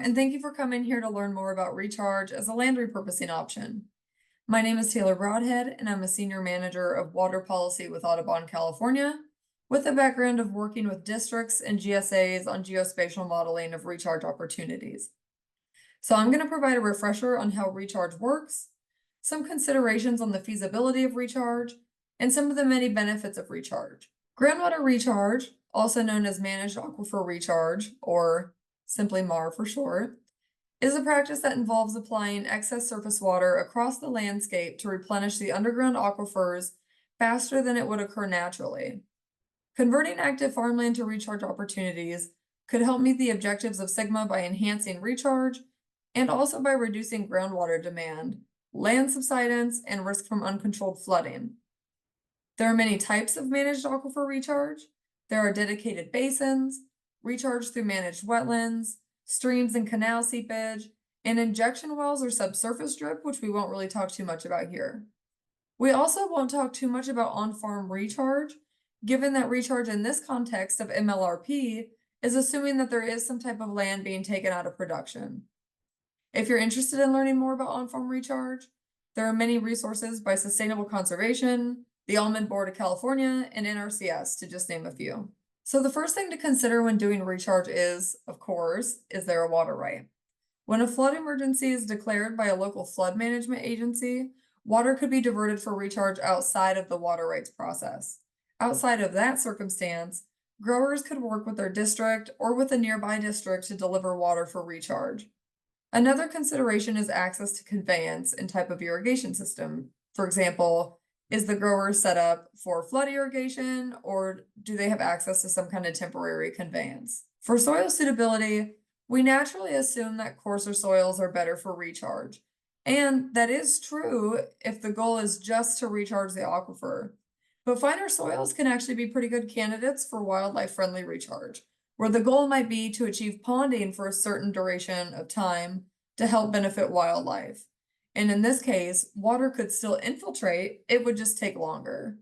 and thank you for coming here to learn more about recharge as a land repurposing option. My name is Taylor Broadhead, and I'm a Senior Manager of Water Policy with Audubon, California, with a background of working with districts and GSAs on geospatial modeling of recharge opportunities. So I'm going to provide a refresher on how recharge works, some considerations on the feasibility of recharge, and some of the many benefits of recharge. Groundwater recharge, also known as managed aquifer recharge, or simply MAR for short, is a practice that involves applying excess surface water across the landscape to replenish the underground aquifers faster than it would occur naturally. Converting active farmland to recharge opportunities could help meet the objectives of SGMA by enhancing recharge and also by reducing groundwater demand, land subsidence, and risk from uncontrolled flooding. There are many types of managed aquifer recharge. There are dedicated basins, recharge through managed wetlands, streams and canal seepage, and injection wells or subsurface drip, which we won't really talk too much about here. We also won't talk too much about on-farm recharge, given that recharge in this context of MLRP is assuming that there is some type of land being taken out of production. If you're interested in learning more about on-farm recharge, there are many resources by Sustainable Conservation, the Almond Board of California, and NRCS, to just name a few. So the first thing to consider when doing recharge is, of course, is there a water right? When a flood emergency is declared by a local flood management agency, water could be diverted for recharge outside of the water rights process. Outside of that circumstance, growers could work with their district or with a nearby district to deliver water for recharge. Another consideration is access to conveyance and type of irrigation system. For example, is the grower set up for flood irrigation, or do they have access to some kind of temporary conveyance? For soil suitability, we naturally assume that coarser soils are better for recharge. And that is true if the goal is just to recharge the aquifer. But finer soils can actually be pretty good candidates for wildlife-friendly recharge, where the goal might be to achieve ponding for a certain duration of time to help benefit wildlife. And in this case, water could still infiltrate, it would just take longer.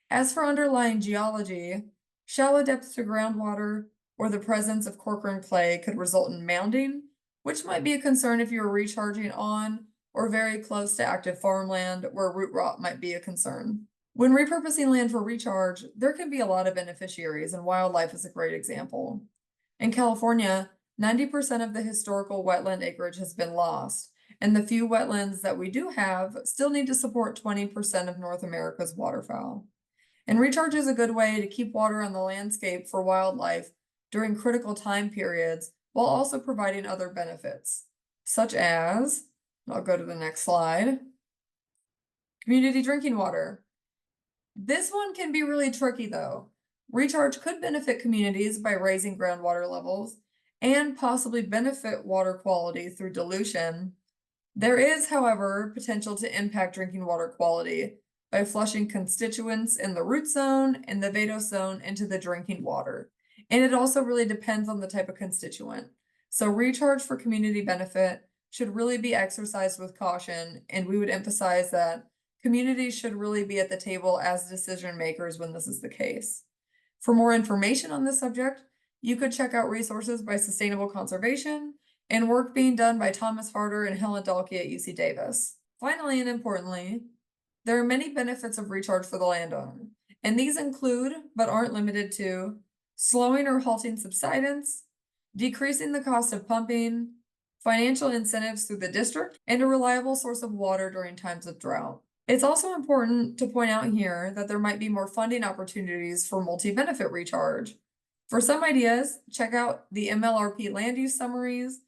As for underlying geology, shallow depths to groundwater or the presence of Corcoran clay could result in mounding, which might be a concern if you are recharging on or very close to active farmland where root rot might be a concern. When repurposing land for recharge, there can be a lot of beneficiaries, and wildlife is a great example. In California, 90% of the historical wetland acreage has been lost, and the few wetlands that we do have still need to support 20% of North America's waterfowl. And recharge is a good way to keep water on the landscape for wildlife during critical time periods, while also providing other benefits, such as, I'll go to the next slide, community drinking water. This one can be really tricky though. Recharge could benefit communities by raising groundwater levels and possibly benefit water quality through dilution. There is, however, potential to impact drinking water quality by flushing constituents in the root zone and the vadose zone into the drinking water. And it also really depends on the type of constituent. So recharge for community benefit should really be exercised with caution, and we would emphasize that communities should really be at the table as decision makers when this is the case. For more information on this subject, you could check out resources by Sustainable Conservation and work being done by Thomas Harder and Helen Dahlke at UC Davis. Finally, and importantly, there are many benefits of recharge for the landowner, and these include, but aren't limited to, slowing or halting subsidence, decreasing the cost of pumping, financial incentives through the district, and a reliable source of water during times of drought. It's also important to point out here that there might be more funding opportunities for multi-benefit recharge. For some ideas, check out the MLRP land use summaries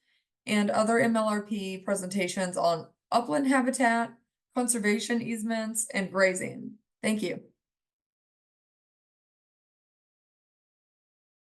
and other MLRP presentations on upland habitat, conservation easements, and grazing. Thank you.